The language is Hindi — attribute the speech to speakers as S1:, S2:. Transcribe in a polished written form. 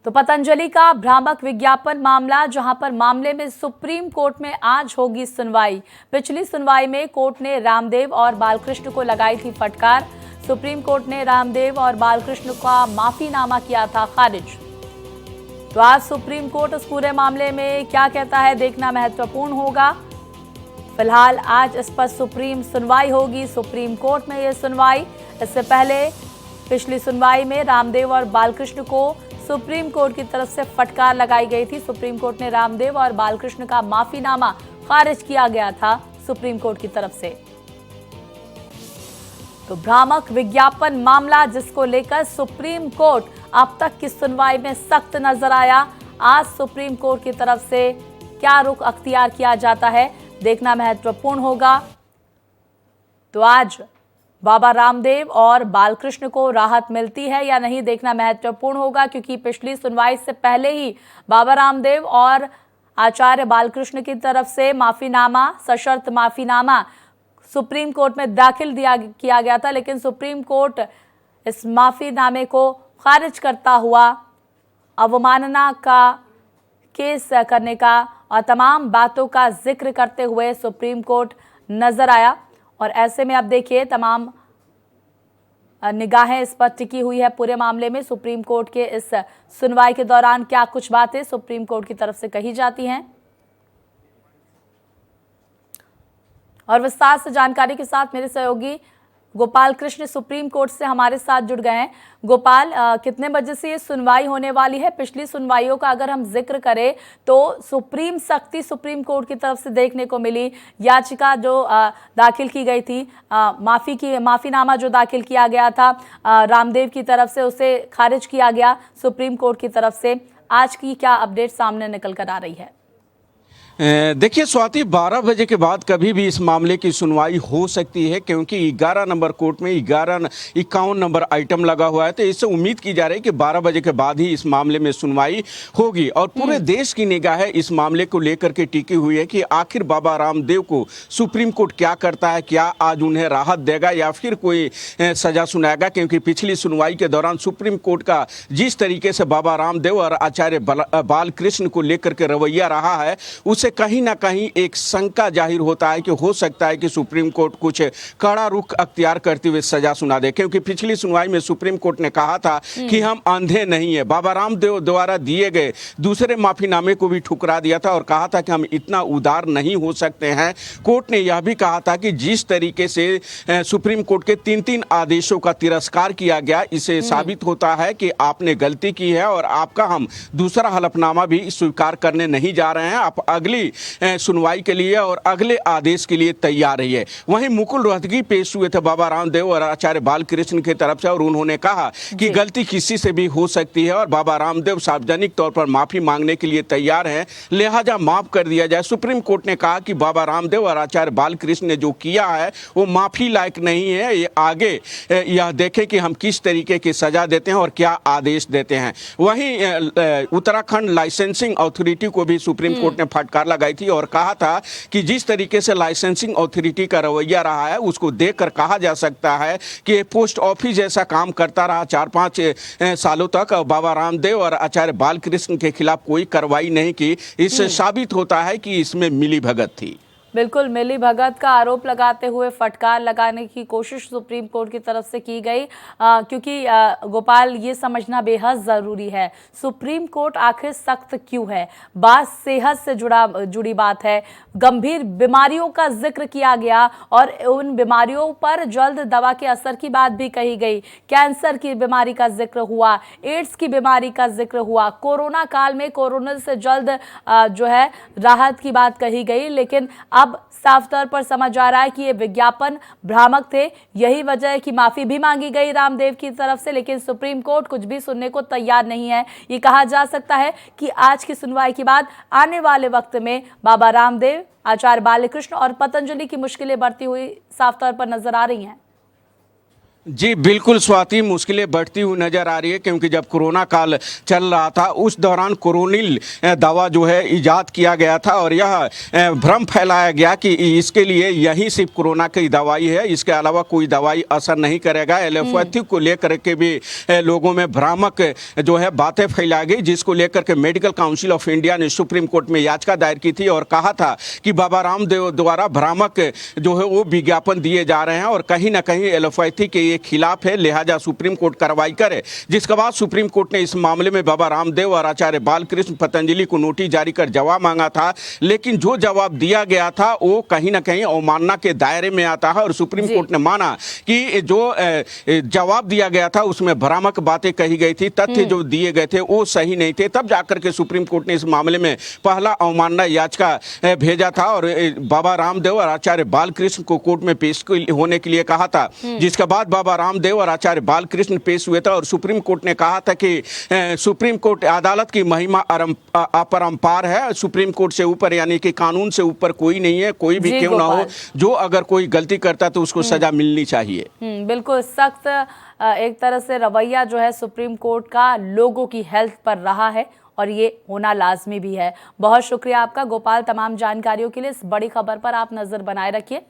S1: तो पतंजलि का भ्रामक विज्ञापन मामला, जहां पर मामले में सुप्रीम कोर्ट में आज होगी सुनवाई। पिछली सुनवाई में कोर्ट ने रामदेव और बालकृष्ण को लगाई थी फटकार। सुप्रीम कोर्ट ने रामदेव और बालकृष्ण का माफीनामा किया था खारिज। तो आज सुप्रीम कोर्ट इस पूरे मामले में क्या कहता है, देखना महत्वपूर्ण होगा। फिलहाल आज इस पर सुप्रीम सुनवाई होगी, सुप्रीम कोर्ट में यह सुनवाई। इससे पहले पिछली सुनवाई में रामदेव और बालकृष्ण को सुप्रीम कोर्ट की तरफ से फटकार लगाई गई थी। सुप्रीम कोर्ट ने रामदेव और बालकृष्ण का माफीनामा खारिज किया गया था सुप्रीम कोर्ट की तरफ से। तो भ्रामक विज्ञापन मामला, जिसको लेकर सुप्रीम कोर्ट अब तक की सुनवाई में सख्त नजर आया। आज सुप्रीम कोर्ट की तरफ से क्या रुख अख्तियार किया जाता है, देखना महत्वपूर्ण होगा। तो आज बाबा रामदेव और बालकृष्ण को राहत मिलती है या नहीं, देखना महत्वपूर्ण होगा, क्योंकि पिछली सुनवाई से पहले ही बाबा रामदेव और आचार्य बालकृष्ण की तरफ से माफीनामा, सशर्त माफीनामा सुप्रीम कोर्ट में दाखिल किया गया था। लेकिन सुप्रीम कोर्ट इस माफीनामे को खारिज करता हुआ अवमानना का केस करने का और तमाम बातों का जिक्र करते हुए सुप्रीम कोर्ट नजर आया। और ऐसे में अब देखिए, तमाम निगाहें इस पर टिकी हुई है पूरे मामले में। सुप्रीम कोर्ट के इस सुनवाई के दौरान क्या कुछ बातें सुप्रीम कोर्ट की तरफ से कही जाती हैं, और विस्तार से जानकारी के साथ मेरे सहयोगी गोपाल कृष्ण सुप्रीम कोर्ट से हमारे साथ जुड़ गए हैं। गोपाल, कितने बजे से ये सुनवाई होने वाली है? पिछली सुनवाइयों का अगर हम जिक्र करें तो सुप्रीम सख्ती सुप्रीम कोर्ट की तरफ से देखने को मिली। याचिका जो दाखिल की गई थी, माफीनामा जो दाखिल किया गया था रामदेव की तरफ से, उसे खारिज किया गया सुप्रीम कोर्ट की तरफ से। आज की क्या अपडेट सामने निकल कर आ रही है?
S2: देखिए स्वाति, 12 बजे के बाद कभी भी इस मामले की सुनवाई हो सकती है, क्योंकि 11 नंबर कोर्ट में 51 नंबर आइटम लगा हुआ है। तो इससे उम्मीद की जा रही है कि 12 बजे के बाद ही इस मामले में सुनवाई होगी। और पूरे देश की निगाह इस मामले को लेकर के टिकी हुई है कि आखिर बाबा रामदेव को सुप्रीम कोर्ट क्या करता है, क्या आज उन्हें राहत देगा या फिर कोई सजा सुनाएगा। क्योंकि पिछली सुनवाई के दौरान सुप्रीम कोर्ट का जिस तरीके से बाबा रामदेव और आचार्य बालकृष्ण को लेकर के रवैया रहा है, उसे कहीं ना कहीं एक शंका जाहिर होता है कि हो सकता है कि सुप्रीम कोर्ट कुछ कड़ा रुख अख्तियार करते हुए सजा सुना दे। क्योंकि पिछली सुनवाई में सुप्रीम कोर्ट ने कहा था कि हम अंधे नहीं है। बाबा रामदेव द्वारा दिए गए दूसरे माफीनामे को भी ठुकरा दिया था और कहा था कि हम इतना उदार नहीं हो सकते हैं। कोर्ट ने यह भी कहा था कि जिस तरीके से सुप्रीम कोर्ट के 3 आदेशों का तिरस्कार किया गया, इसे साबित होता है कि आपने गलती की है और आपका हम दूसरा हलफनामा भी स्वीकार करने नहीं जा रहे हैं। आप अगली सुनवाई के लिए और अगले आदेश के लिए तैयार रहिए। वहीं मुकुल रोहतगी पेश हुए थे बाबा रामदेव और आचार्य बालकृष्ण की तरफ से, और उन्होंने कहा कि गलती किसी से भी हो सकती है और बाबा रामदेव सार्वजनिक तौर पर माफी मांगने के लिए तैयार हैं, लिहाजा माफ कर दिया जाए। सुप्रीम कोर्ट ने कहा कि बाबा रामदेव और आचार्य बालकृष्ण ने जो किया है वो माफी लायक नहीं है। ये आगे यह देखें कि हम किस तरीके की सजा देते हैं और क्या आदेश देते हैं। वहीं उत्तराखंड लाइसेंसिंग अथॉरिटी को भी सुप्रीम कोर्ट ने फटकार लगाई थी और कहा था कि जिस तरीके से लाइसेंसिंग अथॉरिटी का रवैया रहा है, उसको देखकर कहा जा सकता है कि पोस्ट ऑफिस जैसा काम करता रहा 4-5 सालों तक। बाबा रामदेव और आचार्य बालकृष्ण के खिलाफ कोई कार्रवाई नहीं की। इससे साबित होता है कि इसमें मिलीभगत थी।
S1: बिल्कुल, मिली भगत का आरोप लगाते हुए फटकार लगाने की कोशिश सुप्रीम कोर्ट की तरफ से की गई, क्योंकि गोपाल, ये समझना बेहद ज़रूरी है, सुप्रीम कोर्ट आखिर सख्त क्यों है। बात सेहत से जुड़ी बात है। गंभीर बीमारियों का जिक्र किया गया और उन बीमारियों पर जल्द दवा के असर की बात भी कही गई। कैंसर की बीमारी का जिक्र हुआ, एड्स की बीमारी का जिक्र हुआ, कोरोना काल में कोरोना से जल्द जो है राहत की बात कही गई। लेकिन अब साफ तौर पर समझ आ रहा है कि ये विज्ञापन भ्रामक थे। यही वजह है कि माफी भी मांगी गई रामदेव की तरफ से, लेकिन सुप्रीम कोर्ट कुछ भी सुनने को तैयार नहीं है। ये कहा जा सकता है कि आज की सुनवाई के बाद आने वाले वक्त में बाबा रामदेव, आचार्य बालकृष्ण और पतंजलि की मुश्किलें बढ़ती हुई साफ तौर पर नजर आ रही हैं।
S2: जी बिल्कुल स्वाति, मुश्किलें बढ़ती हुई नजर आ रही है क्योंकि जब कोरोना काल चल रहा था उस दौरान कोरोनिल दवा जो है इजाद किया गया था और यह भ्रम फैलाया गया कि इसके लिए यही सिर्फ कोरोना की दवाई है, इसके अलावा कोई दवाई असर नहीं करेगा। एलोपैथी को लेकर के भी लोगों में भ्रामक जो है बातें फैलाई गई, जिसको लेकर के मेडिकल काउंसिल ऑफ इंडिया ने सुप्रीम कोर्ट में याचिका दायर की थी और कहा था कि बाबा रामदेव द्वारा भ्रामक जो है वो विज्ञापन दिए जा रहे हैं और कहीं ना कहीं एलोपैथी के खिलाफ है, लिहाजा सुप्रीम कोर्ट कार्रवाई करे। जिसके बाद सुप्रीम कोर्ट ने इस मामले में बाबा रामदेव और आचार्य बालकृष्ण पतंजलि को नोटिस जारी कर जवाब मांगा था, लेकिन जो जवाब दिया गया था वो कहीं ना कहीं अवमानना के दायरे में आता है और सुप्रीम कोर्ट ने माना कि जो जवाब दिया गया था उसमें भ्रामक बातें कही गई थी, तथ्य जो दिए गए थे वो सही नहीं थे। तब जाकर के सुप्रीम कोर्ट ने इस मामले में पहला अवमानना याचिका भेजा था और बाबा रामदेव और आचार्य बालकृष्ण को कोर्ट में पेश होने के लिए कहा था। जिसके बाद बाबा रामदेव और आचार्य बालकृष्ण पेश हुए थे और सुप्रीम कोर्ट ने कहा था कि सुप्रीम कोर्ट अदालत की महिमा अपरंपार है, सुप्रीम कोर्ट से ऊपर यानी कि कानून से ऊपर कोई नहीं है, कोई भी क्यों ना हो, जो अगर कोई गलती करता तो उसको सजा मिलनी चाहिए।
S1: बिल्कुल सख्त एक तरह से रवैया जो है सुप्रीम कोर्ट का लोगों की हेल्थ पर रहा है और ये होना लाजमी भी है। बहुत शुक्रिया आपका गोपाल, तमाम जानकारियों के लिए। इस बड़ी खबर पर आप नजर बनाए रखिए।